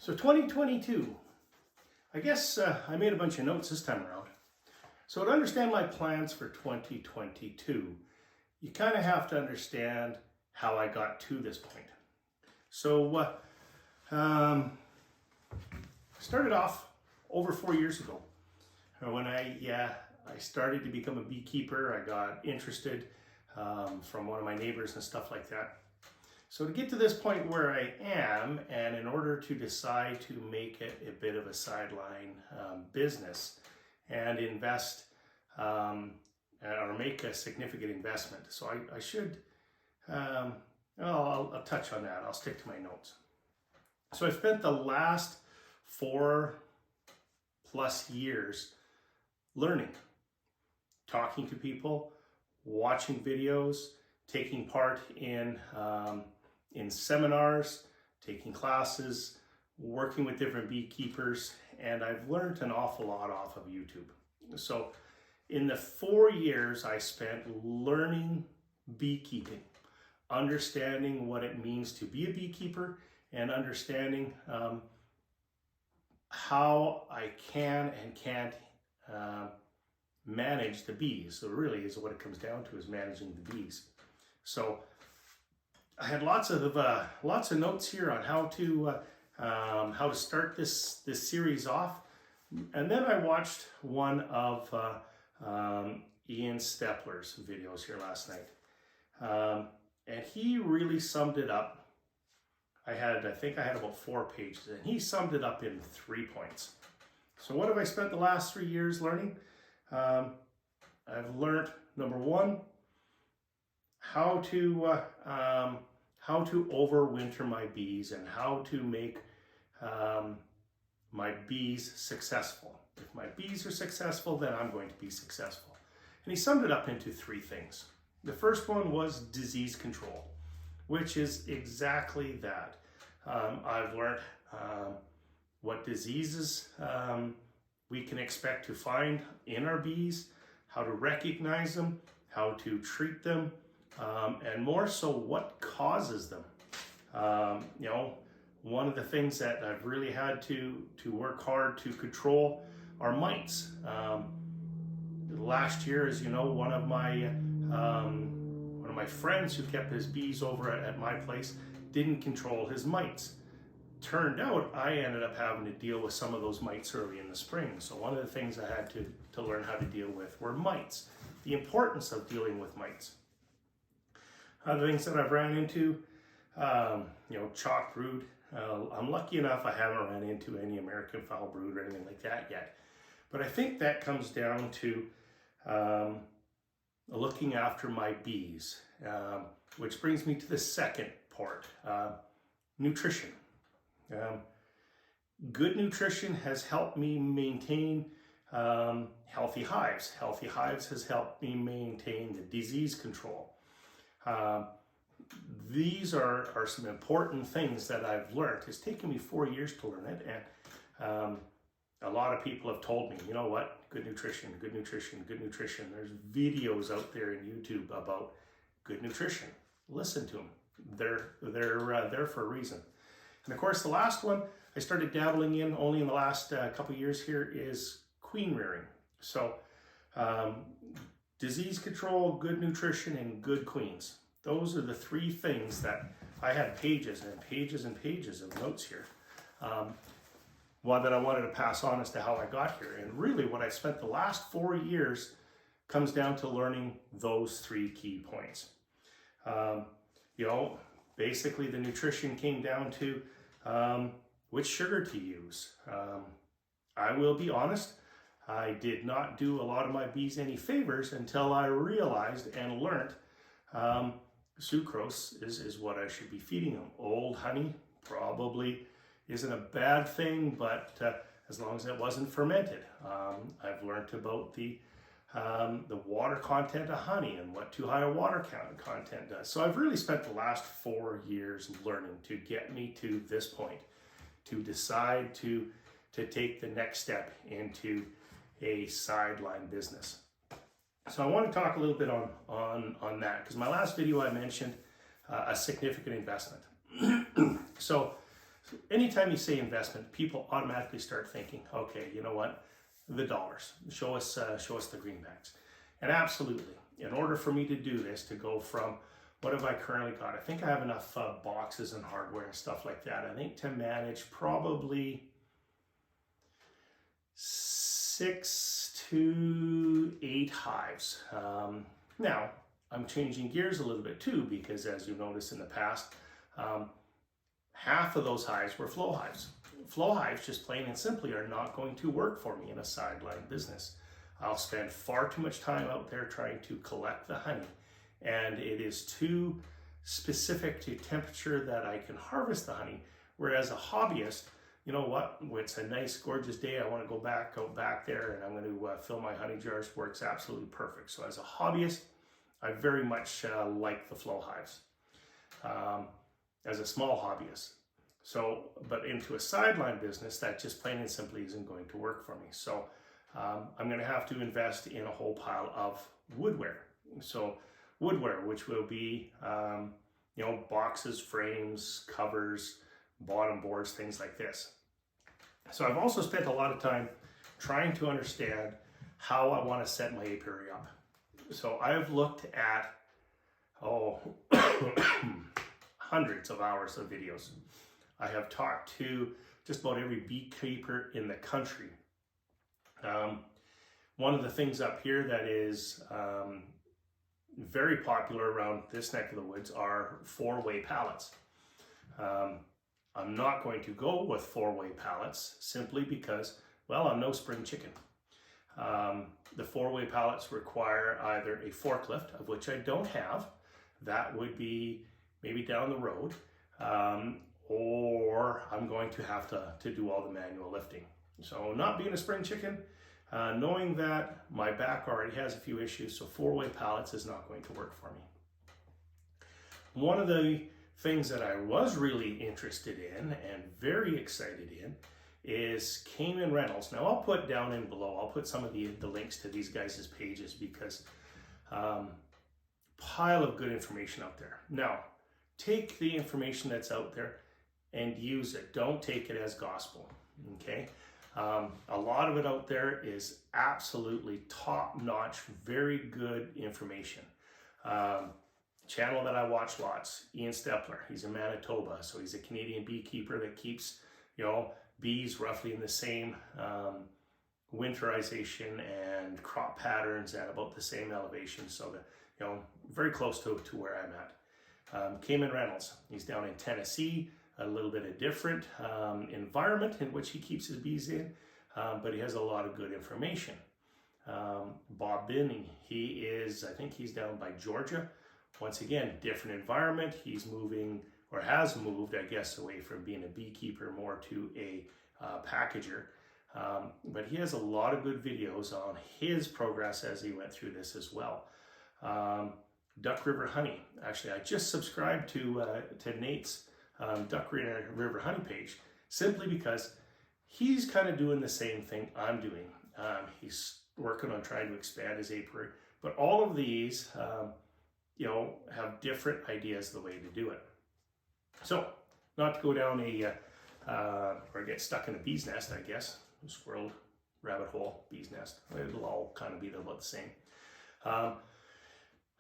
So 2022, I guess I made a bunch of notes this time around. So to understand my plans for 2022, you kind of have to understand how I got to this point. So I started off over 4 years ago. When I started to become a beekeeper, I got interested from one of my neighbors and stuff like that. So to get to this point where I am, and in order to decide to make it a bit of a sideline business and invest or make a significant investment. So I should, I'll touch on that. I'll stick to my notes. So I spent the last 4+ years learning, talking to people, watching videos, taking part in seminars, taking classes, working with different beekeepers, and I've learned an awful lot off of YouTube. So in the 4 years I spent learning beekeeping, understanding what it means to be a beekeeper, and understanding how I can and can't manage the bees. So really is what it comes down to, is managing the bees. So I had lots of notes here on how to start this series off, and then I watched one of Ian Steppler's videos here last night, and he really summed it up. I think I had about 4 pages, and he summed it up in 3 points. So what have I spent the last 3 years learning? I've learned, number one, how to overwinter my bees and how to make my bees successful. If my bees are successful, then I'm going to be successful. And he summed it up into 3 things. The first one was disease control, which is exactly that. I've learned what diseases we can expect to find in our bees, how to recognize them, how to treat them, and more so what causes them. One of the things that I've really had to work hard to control are mites. Last year, as you know, one of my friends who kept his bees over at my place didn't control his mites. Turned out I ended up having to deal with some of those mites early in the spring. So one of the things I had to learn how to deal with were mites, the importance of dealing with mites. Other things that I've ran into, chalk brood. I'm lucky enough I haven't ran into any American foul brood or anything like that yet. But I think that comes down to looking after my bees, which brings me to the second part, nutrition. Good nutrition has helped me maintain healthy hives. Healthy hives has helped me maintain the disease control. These are some important things that I've learned. It's taken me 4 years to learn it, and a lot of people have told me, you know what, good nutrition, good nutrition, good nutrition. There's videos out there in YouTube about good nutrition. Listen to them. They're there for a reason. And of course, the last one I started dabbling in only in the last couple years here is queen rearing. So disease control, good nutrition, and good queens. Those are the 3 things that I had pages and pages and pages of notes here. One that I wanted to pass on as to how I got here. And really what I spent the last 4 years comes down to learning those 3 key points. Basically the nutrition came down to which sugar to use. I will be honest, I did not do a lot of my bees any favors until I realized and learned sucrose is what I should be feeding them. Old honey probably isn't a bad thing, but as long as it wasn't fermented. I've learned about the water content of honey and what too high a water content does. So I've really spent the last 4 years learning to get me to this point, to decide to take the next step into a sideline business. So I want to talk a little bit on that, because my last video I mentioned a significant investment. So So anytime you say investment, people automatically start thinking, okay, you know what? The dollars. Show us the greenbacks. And absolutely, in order for me to do this, to go from what have I currently got? I think I have enough boxes and hardware and stuff like that. I think to manage probably 6 to 8 hives. Now, I'm changing gears a little bit too, because as you noticed in the past, half of those hives were flow hives. Flow hives, just plain and simply, are not going to work for me in a sideline business. I'll spend far too much time out there trying to collect the honey, and it is too specific to temperature that I can harvest the honey. Whereas a hobbyist, you know what, when it's a nice, gorgeous day, I want to go out back there, and I'm going to fill my honey jars, works absolutely perfect. So as a hobbyist, I very much like the flow hives as a small hobbyist. So, but into a sideline business, that just plain and simply isn't going to work for me. So I'm going to have to invest in a whole pile of woodware. So woodware, which will be, you know, boxes, frames, covers, bottom boards, things like this. So I've also spent a lot of time trying to understand how I want to set my apiary up. So I've looked at, hundreds of hours of videos. I have talked to just about every beekeeper in the country. One of the things up here that is very popular around this neck of the woods are 4-way pallets. I'm not going to go with 4-way pallets simply because, well, I'm no spring chicken. The 4-way pallets require either a forklift, of which I don't have. That would be maybe down the road. Or I'm going to have to do all the manual lifting. So not being a spring chicken, knowing that my back already has a few issues, so 4-way pallets is not going to work for me. One of the things that I was really interested in and very excited in is Kamon Reynolds. Now I'll put down in below, I'll put some of the links to these guys' pages because pile of good information out there. Now, take the information that's out there and use it. Don't take it as gospel, okay? A lot of it out there is absolutely top-notch, very good information. Channel that I watch lots, Ian Steppler. He's in Manitoba, so he's a Canadian beekeeper that keeps, you know, bees roughly in the same winterization and crop patterns at about the same elevation, so that, you know, very close to where I'm at. Kamon Reynolds, he's down in Tennessee, a little bit of different environment in which he keeps his bees in, but he has a lot of good information. Bob Binney, he is, I think he's down by Georgia. Once again, different environment. He's moving, or has moved, I guess, away from being a beekeeper more to a packager. But he has a lot of good videos on his progress as he went through this as well. Duck River Honey. Actually, I just subscribed to Nate's Duck River Honey page simply because he's kind of doing the same thing I'm doing. He's working on trying to expand his apiary, but all of these, you know, have different ideas of the way to do it. So, not to go down or get stuck in a bee's nest, I guess. Squirrel, rabbit hole, bee's nest. It'll all kind of be about the same.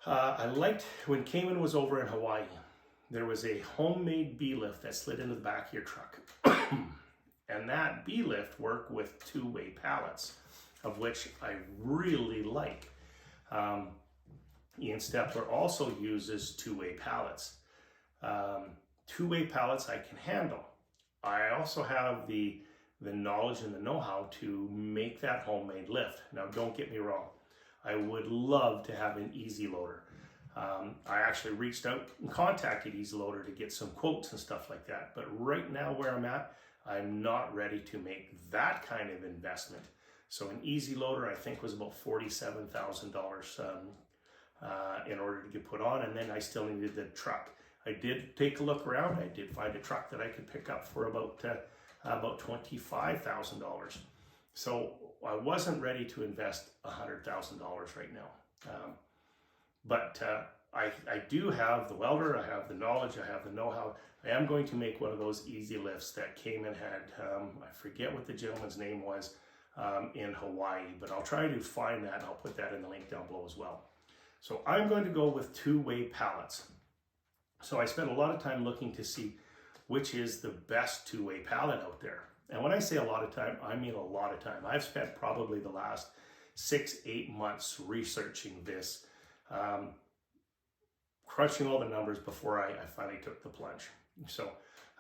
I liked when Kamon was over in Hawaii, there was a homemade bee lift that slid into the back of your truck. And that bee lift worked with 2-way pallets, of which I really like. Ian Steppler also uses 2-way pallets. 2-way pallets I can handle. I also have the knowledge and the know-how to make that homemade lift. Now, don't get me wrong. I would love to have an easy loader. I actually reached out and contacted Easy Loader to get some quotes and stuff like that. But right now where I'm at, I'm not ready to make that kind of investment. So an Easy Loader, I think, was about $47,000 in order to get put on. And then I still needed the truck. I did take a look around. I did find a truck that I could pick up for about $25,000. So I wasn't ready to invest $100,000 right now. But I do have the welder, I have the knowledge, I have the know-how. I am going to make one of those easy lifts that came and had, I forget what the gentleman's name was in Hawaii, but I'll try to find that and I'll put that in the link down below as well. So I'm going to go with two-way pallets. So I spent a lot of time looking to see which is the best two-way pallet out there. And when I say a lot of time, I mean a lot of time. I've spent probably the last 6-8 months researching this, crunching all the numbers before I finally took the plunge. So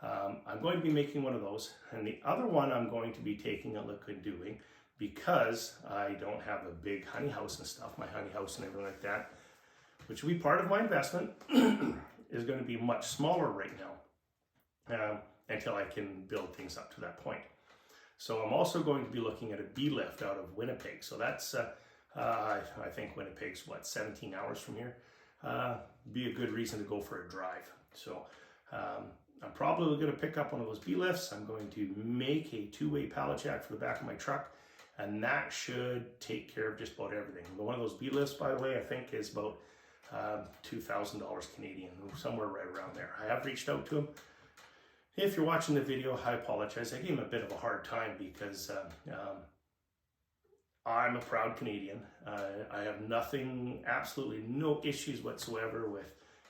I'm going to be making one of those. And the other one I'm going to be taking a look at doing, because I don't have a big honey house and stuff, my honey house and everything like that, which will be part of my investment, is going to be much smaller right now until I can build things up to that point. So I'm also going to be looking at a bee lift out of Winnipeg. So that's, I think Winnipeg's, 17 hours from here. Be a good reason to go for a drive. So I'm probably going to pick up one of those bee lifts. I'm going to make a two-way pallet jack for the back of my truck, and that should take care of just about everything. One of those bee lifts, by the way, I think is about $2,000 Canadian, somewhere right around there. I have reached out to him. If you're watching the video, I apologize. I gave him a bit of a hard time because I'm a proud Canadian. I have absolutely no issues whatsoever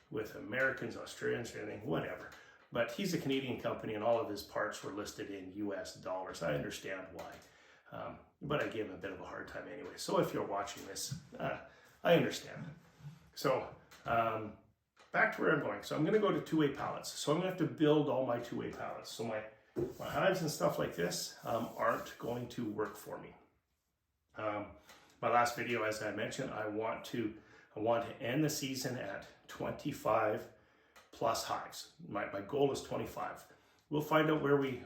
with Americans, Australians, or anything, whatever. But he's a Canadian company and all of his parts were listed in US dollars. I understand why. But I gave him a bit of a hard time anyway. So if you're watching this, I understand. So back to where I'm going. So I'm going to go to two-way pallets. So I'm going to have to build all my two-way pallets. So my hives and stuff like this aren't going to work for me. My last video, as I mentioned, I want to end the season at 25 plus hives. My goal is 25. We'll find out where we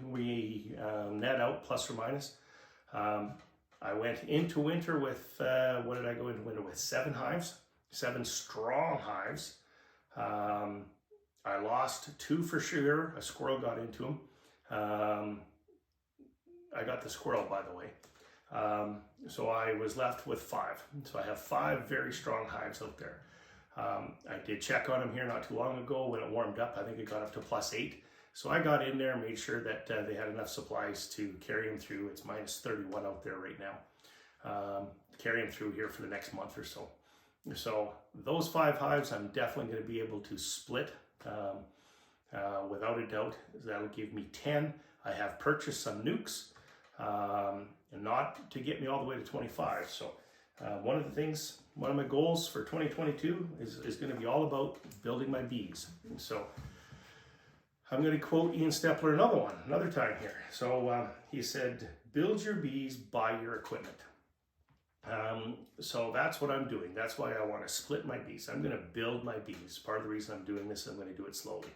net out, plus or minus. I went into winter with, what did I go into winter with? 7 hives, 7 strong hives. I lost 2 for sure. A squirrel got into them. I got the squirrel, by the way. So I was left with 5. So I have 5 very strong hives out there. I did check on them here not too long ago when it warmed up. I think it got up to +8. So I got in there and made sure that they had enough supplies to carry them through. It's -31 out there right now. Carry them through here for the next month or so. So those 5 hives, I'm definitely going to be able to split without a doubt. That'll give me 10. I have purchased some nukes, and not to get me all the way to 25. So one of my goals for 2022 is going to be all about building my bees. And so I'm going to quote Ian Steppler another time here. So he said, build your bees, buy your equipment. So that's what I'm doing. That's why I want to split my bees. I'm going to build my bees. Part of the reason I'm doing this, I'm going to do it slowly.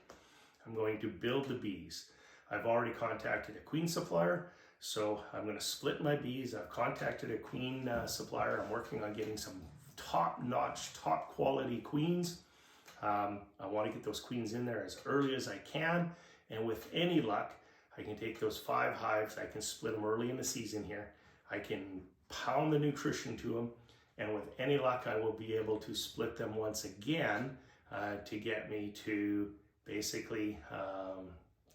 I'm going to build the bees. I've already contacted a queen supplier, so I'm going to split my bees. I've contacted a queen supplier. I'm working on getting some top-notch, top-quality queens. I want to get those queens in there as early as I can, and with any luck, I can take those 5 hives. I can split them early in the season here. I can pound the nutrition to them, and with any luck I will be able to split them once again to get me to basically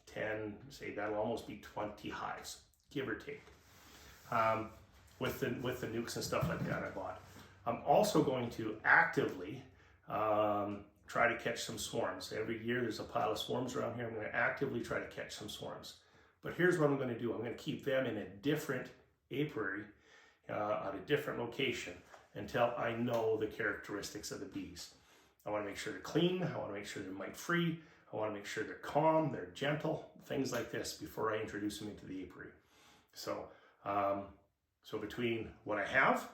10, say that'll almost be 20 hives, give or take, with the nukes and stuff like that I bought. I'm also going to actively try to catch some swarms. Every year there's a pile of swarms around here. I'm going to actively try to catch some swarms. But here's what I'm going to do. I'm going to keep them in a different apiary at a different location until I know the characteristics of the bees. I want to make sure they're clean. I want to make sure they're mite-free. I want to make sure they're calm, they're gentle, things like this before I introduce them into the apiary. So, so between what I have,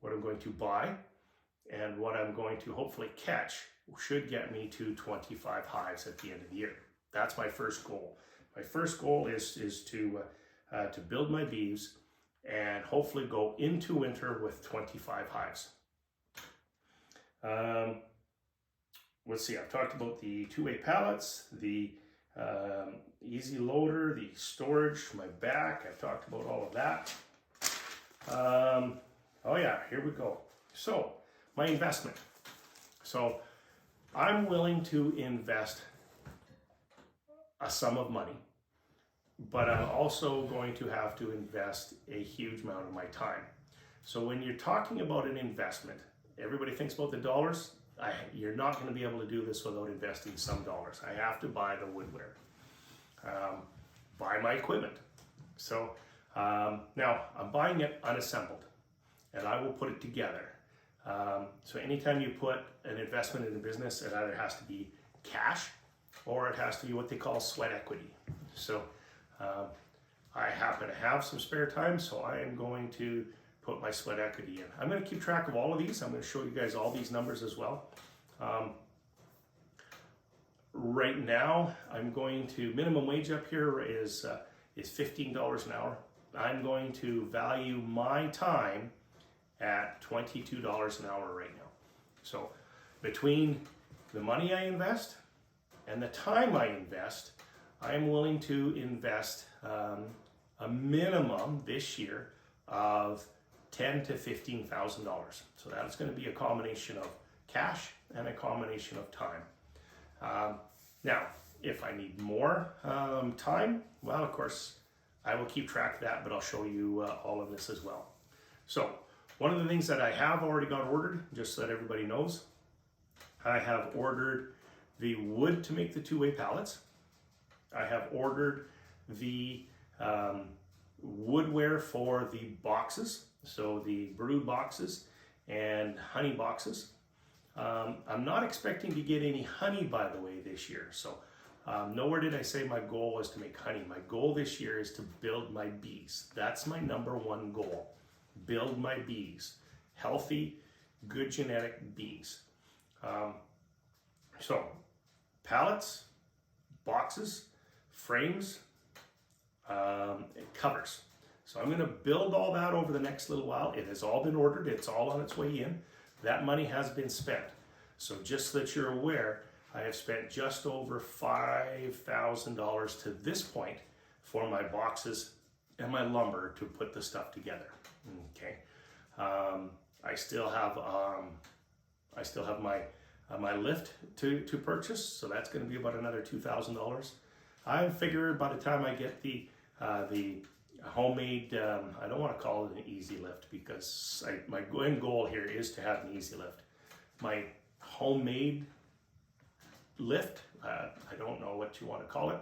what I'm going to buy, and what I'm going to hopefully catch should get me to 25 hives at the end of the year. That's my first goal. My first goal is to build my bees and hopefully go into winter with 25 hives. Let's see, I've talked about the two-way pallets, the easy loader, the storage, my back. I've talked about all of that. Oh yeah, here we go. So, my investment. So, I'm willing to invest a sum of money, but I'm also going to have to invest a huge amount of my time. So when you're talking about an investment, everybody thinks about the dollars. You're not going to be able to do this without investing some dollars. I have to buy the woodware, buy my equipment. So now I'm buying it unassembled, and I will put it together. So anytime you put an investment in a business, it either has to be cash or it has to be what they call sweat equity. So I happen to have some spare time, so I am going to put my sweat equity in. I'm going to keep track of all of these. I'm going to show you guys all these numbers as well. Right now, I'm going to, minimum wage up here is $15 an hour. I'm going to value my time at $22 an hour right now. So between the money I invest and the time I invest, I am willing to invest a minimum this year of $10,000 to $15,000. So that's going to be a combination of cash and a combination of time. Now, if I need more time, well, of course, I will keep track of that, but I'll show you all of this as well. So one of the things that I have already got ordered, just so that everybody knows, I have ordered the wood to make the two-way pallets. I have ordered the woodware for the boxes, so the brood boxes and honey boxes. I'm not expecting to get any honey, by the way, this year. So nowhere did I say my goal was to make honey. My goal this year is to build my bees. That's my number one goal. Build my bees. Healthy, good genetic bees. So pallets, boxes, frames, and covers. So I'm going to build all that over the next little while. It has all been ordered. It's all on its way in. That money has been spent. So just so that you're aware, I have spent just over $5,000 to this point for my boxes and my lumber to put the stuff together. Okay. I still have my lift to purchase, so that's going to be about another $2,000. I figure by the time I get the homemade, I don't want to call it an easy lift because my end goal here is to have an easy lift. My homemade lift, I don't know what you want to call it.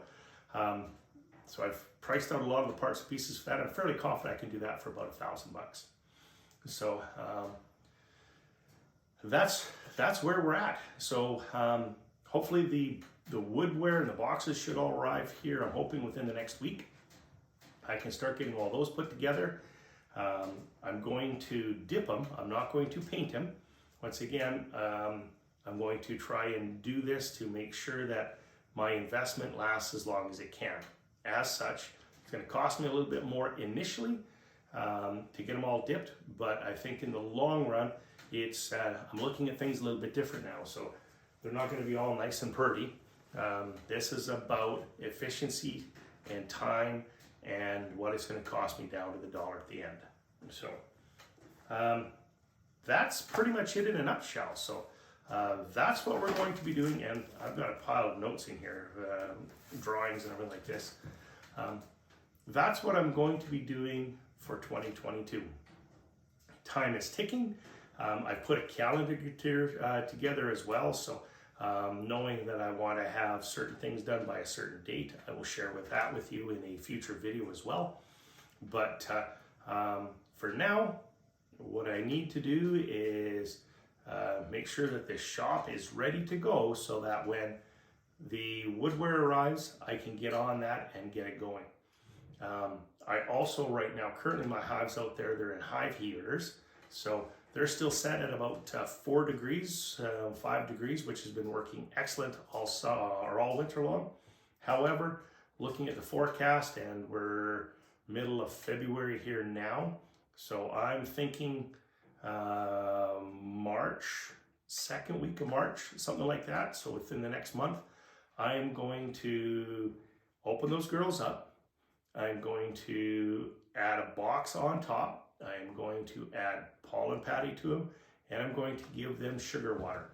So I've priced out a lot of the parts and pieces for that. I'm fairly confident I can do that for about $1,000. So that's where we're at. So hopefully the woodware and the boxes should all arrive here, I'm hoping within the next week. I can start getting all those put together. I'm going to dip them. I'm not going to paint them. Once again, I'm going to try and do this to make sure that my investment lasts as long as it can. As such, it's going to cost me a little bit more initially to get them all dipped, but I think in the long run, it's I'm looking at things a little bit different now. So they're not going to be all nice and pretty. This is about efficiency and time and what it's going to cost me down to the dollar at the end. So that's pretty much it in a nutshell. So that's what we're going to be doing, and I've got a pile of notes in here, drawings and everything like this. That's what I'm going to be doing for 2022. Time is ticking. I've put a calendar together as well, so knowing that I want to have certain things done by a certain date, I will share that with you in a future video as well. But for now, what I need to do is make sure that this shop is ready to go so that when the woodware arrives, I can get on that and get it going. I also right now, currently my hives out there, they're in hive heaters. So they're still set at about 4 degrees, 5 degrees, which has been working excellent all winter long. However, looking at the forecast, and we're middle of February here now, so I'm thinking March, second week of March, something like that. So within the next month, I'm going to open those girls up. I'm going to add a box on top. I'm going to add pollen patty to them, and I'm going to give them sugar water.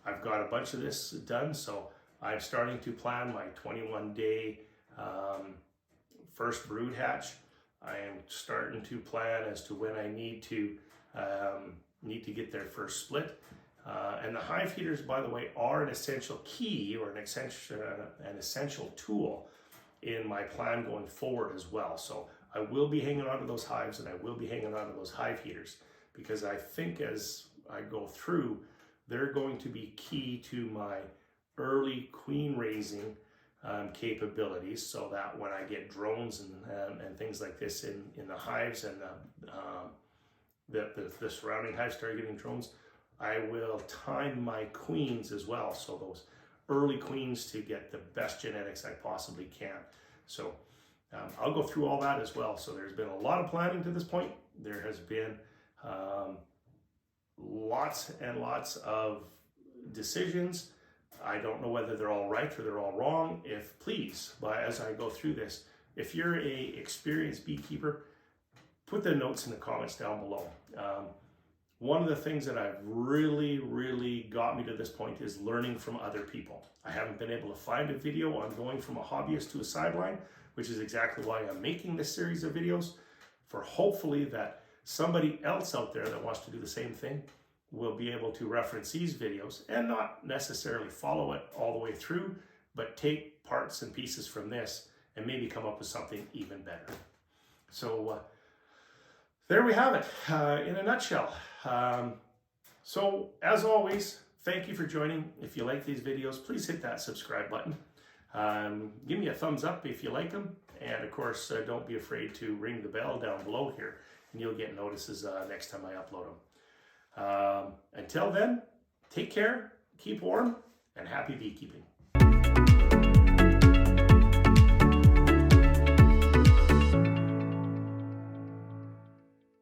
I've got a bunch of this done, so I'm starting to plan my 21-day first brood hatch. I am starting to plan as to when I need to get their first split. And the hive heaters, by the way, are an essential key or an essential tool in my plan going forward as well. So I will be hanging on to those hives, and I will be hanging on to those hive heaters, because I think as I go through, they're going to be key to my early queen raising capabilities, so that when I get drones and things like this in the hives, and the surrounding hives start getting drones, I will time my queens as well, so those early queens to get the best genetics I possibly can. So I'll go through all that as well. So there's been a lot of planning to this point. There has been lots and lots of decisions. I don't know whether they're all right or they're all wrong. As I go through this, if you're a experienced beekeeper, put the notes in the comments down below. One of the things that I've really got me to this point is learning from other people. I haven't been able to find a video on going from a hobbyist to a sideline, which is exactly why I'm making this series of videos, for hopefully that somebody else out there that wants to do the same thing will be able to reference these videos and not necessarily follow it all the way through, but take parts and pieces from this and maybe come up with something even better. So there we have it in a nutshell. So as always, thank you for joining. If you like these videos, please hit that subscribe button. Give me a thumbs up if you like them. And of course, don't be afraid to ring the bell down below here, and you'll get notices next time I upload them. Until then, take care, keep warm, and happy beekeeping.